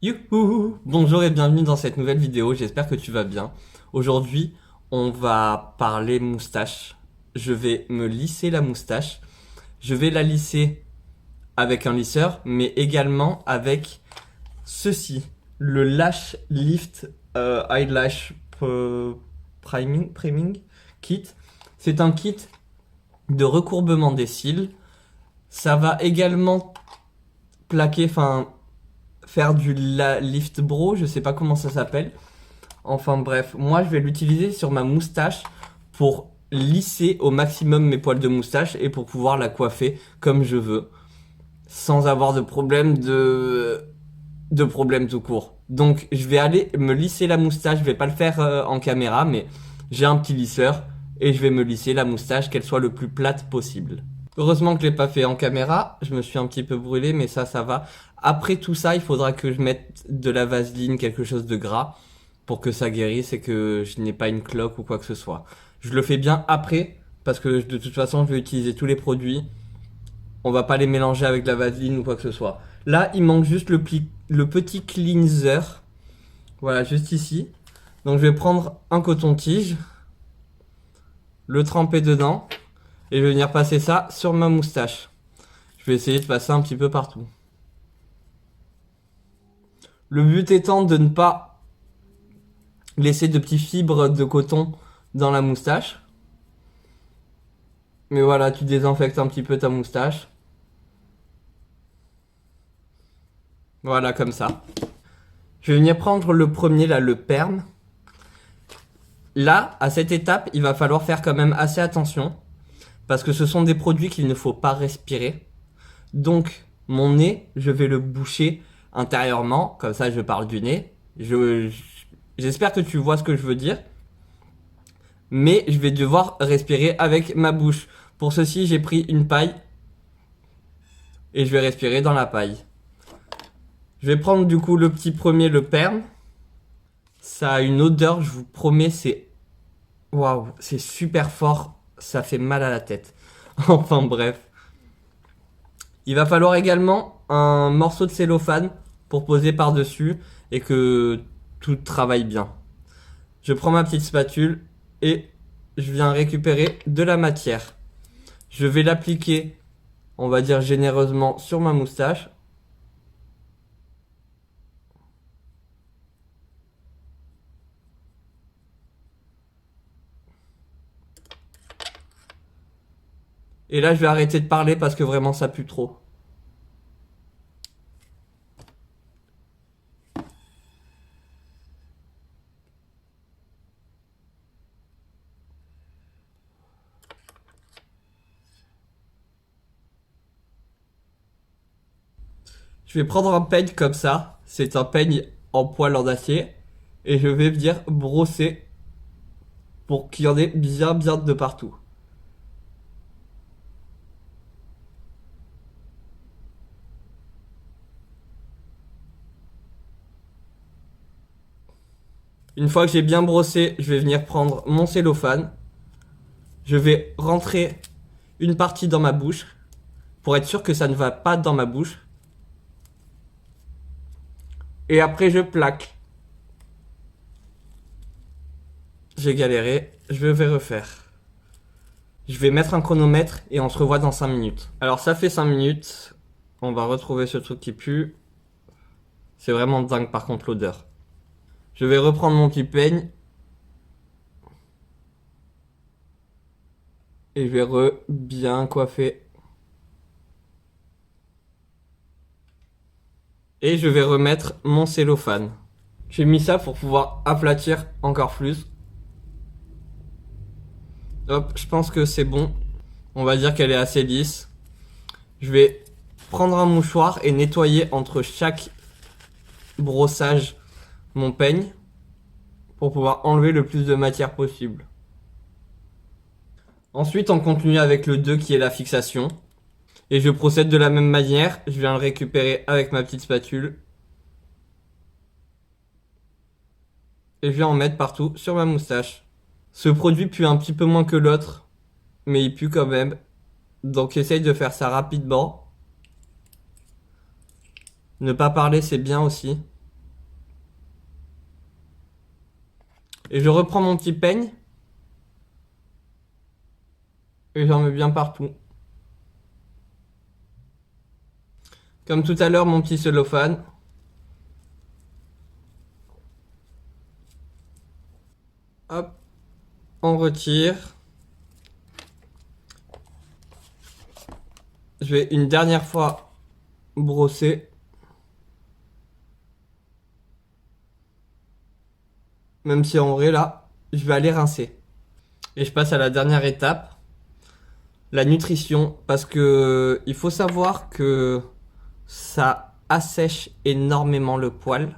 Youhou! Bonjour et bienvenue dans cette nouvelle vidéo, j'espère que tu vas bien. Aujourd'hui, on va parler moustache. Je vais me lisser la moustache. Je vais la lisser avec un lisseur, mais également avec ceci, le Lash Lift Eyelash Priming Kit. C'est un kit de recourbement des cils. Ça va également faire du lift bro, je sais pas comment ça s'appelle. Enfin bref, moi je vais l'utiliser sur ma moustache pour lisser au maximum mes poils de moustache et pour pouvoir la coiffer comme je veux, sans avoir de problème tout court. Donc je vais aller me lisser la moustache, je vais pas le faire en caméra, mais j'ai un petit lisseur et je vais me lisser la moustache, qu'elle soit le plus plate possible. Heureusement que je l'ai pas fait en caméra, je me suis un petit peu brûlé, mais ça va. Après tout ça, il faudra que je mette de la vaseline, quelque chose de gras, pour que ça guérisse et que je n'ai pas une cloque ou quoi que ce soit. Je le fais bien après, parce que de toute façon, je vais utiliser tous les produits. On va pas les mélanger avec de la vaseline ou quoi que ce soit. Là, il manque juste le petit cleanser. Voilà, juste ici. Donc je vais prendre un coton-tige, le tremper dedans, et je vais venir passer ça sur ma moustache. Je vais essayer de passer un petit peu partout. Le but étant de ne pas laisser de petites fibres de coton dans la moustache. Mais voilà, tu désinfectes un petit peu ta moustache. Voilà, comme ça. Je vais venir prendre le premier, là, le perm. Là, à cette étape, il va falloir faire quand même assez attention. Parce que ce sont des produits qu'il ne faut pas respirer. Donc, mon nez, je vais le boucher intérieurement. Comme ça, je parle du nez. J'espère que tu vois ce que je veux dire. Mais je vais devoir respirer avec ma bouche. Pour ceci, j'ai pris une paille. Et je vais respirer dans la paille. Je vais prendre du coup le petit premier, le perm. Ça a une odeur, je vous promets, c'est... Waouh, c'est super fort. Ça fait mal à la tête. Enfin bref. Il va falloir également un morceau de cellophane pour poser par-dessus et que tout travaille bien. Je prends ma petite spatule et je viens récupérer de la matière. Je vais l'appliquer, on va dire généreusement, sur ma moustache. Et là, je vais arrêter de parler parce que vraiment, ça pue trop. Je vais prendre un peigne comme ça. C'est un peigne en poil en acier. Et je vais venir brosser pour qu'il y en ait bien de partout. Une fois que j'ai bien brossé, je vais venir prendre mon cellophane. Je vais rentrer une partie dans ma bouche pour être sûr que ça ne va pas dans ma bouche. Et après, je plaque. J'ai galéré, je vais refaire. Je vais mettre un chronomètre et on se revoit dans 5 minutes. Alors ça fait 5 minutes. On va retrouver ce truc qui pue. C'est vraiment dingue par contre l'odeur. Je vais reprendre mon petit peigne. Et je vais bien coiffer. Et je vais remettre mon cellophane. J'ai mis ça pour pouvoir aplatir encore plus. Hop, je pense que c'est bon. On va dire qu'elle est assez lisse. Je vais prendre un mouchoir et nettoyer entre chaque brossage mon peigne pour pouvoir enlever le plus de matière possible. Ensuite, on continue avec le 2 qui est la fixation. Et je procède de la même manière. Je viens le récupérer avec ma petite spatule. Et je viens en mettre partout sur ma moustache. Ce produit pue un petit peu moins que l'autre, mais il pue quand même. Donc essaye de faire ça rapidement. Ne pas parler, c'est bien aussi. Et je reprends mon petit peigne. Et j'en mets bien partout. Comme tout à l'heure, mon petit cellophane. Hop, on retire. Je vais une dernière fois brosser. Même si en vrai là, je vais aller rincer. Et je passe à la dernière étape, la nutrition, parce que il faut savoir que ça assèche énormément le poil.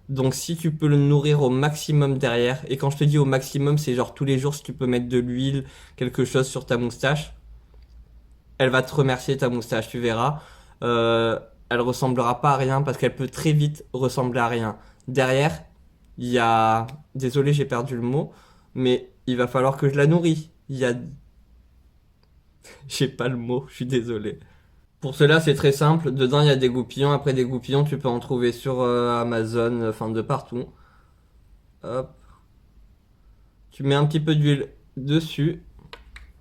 Donc si tu peux le nourrir au maximum derrière, et quand je te dis au maximum, c'est genre tous les jours si tu peux mettre de l'huile, quelque chose sur ta moustache, elle va te remercier ta moustache, tu verras. Elle ressemblera pas à rien parce qu'elle peut très vite ressembler à rien. Derrière, il y a... Désolé, j'ai perdu le mot, mais il va falloir que je la nourris. Il y a... J'ai pas le mot, je suis désolé. Pour cela, c'est très simple. Dedans, il y a des goupillons. Après, des goupillons, tu peux en trouver sur Amazon, enfin de partout. Hop. Tu mets un petit peu d'huile dessus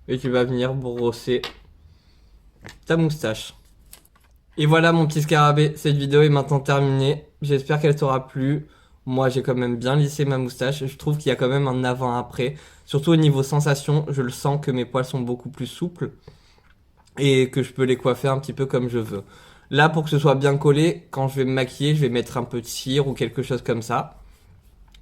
et tu vas venir brosser ta moustache. Et voilà mon petit scarabée, cette vidéo est maintenant terminée. J'espère qu'elle t'aura plu. Moi, j'ai quand même bien lissé ma moustache. Je trouve qu'il y a quand même un avant-après. Surtout au niveau sensation, je le sens que mes poils sont beaucoup plus souples et que je peux les coiffer un petit peu comme je veux. Là, pour que ce soit bien collé, quand je vais me maquiller, je vais mettre un peu de cire ou quelque chose comme ça.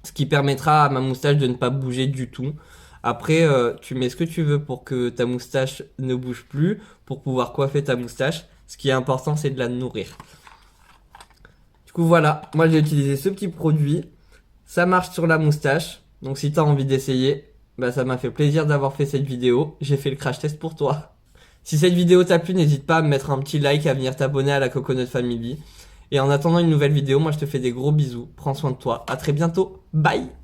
Ce qui permettra à ma moustache de ne pas bouger du tout. Après, tu mets ce que tu veux pour que ta moustache ne bouge plus, pour pouvoir coiffer ta moustache. Ce qui est important, c'est de la nourrir. Du coup, voilà. Moi, j'ai utilisé ce petit produit. Ça marche sur la moustache. Donc, si tu as envie d'essayer, bah, ça m'a fait plaisir d'avoir fait cette vidéo. J'ai fait le crash test pour toi. Si cette vidéo t'a plu, n'hésite pas à me mettre un petit like, à venir t'abonner à la Coconut Family. Et en attendant une nouvelle vidéo, moi, je te fais des gros bisous. Prends soin de toi. À très bientôt. Bye!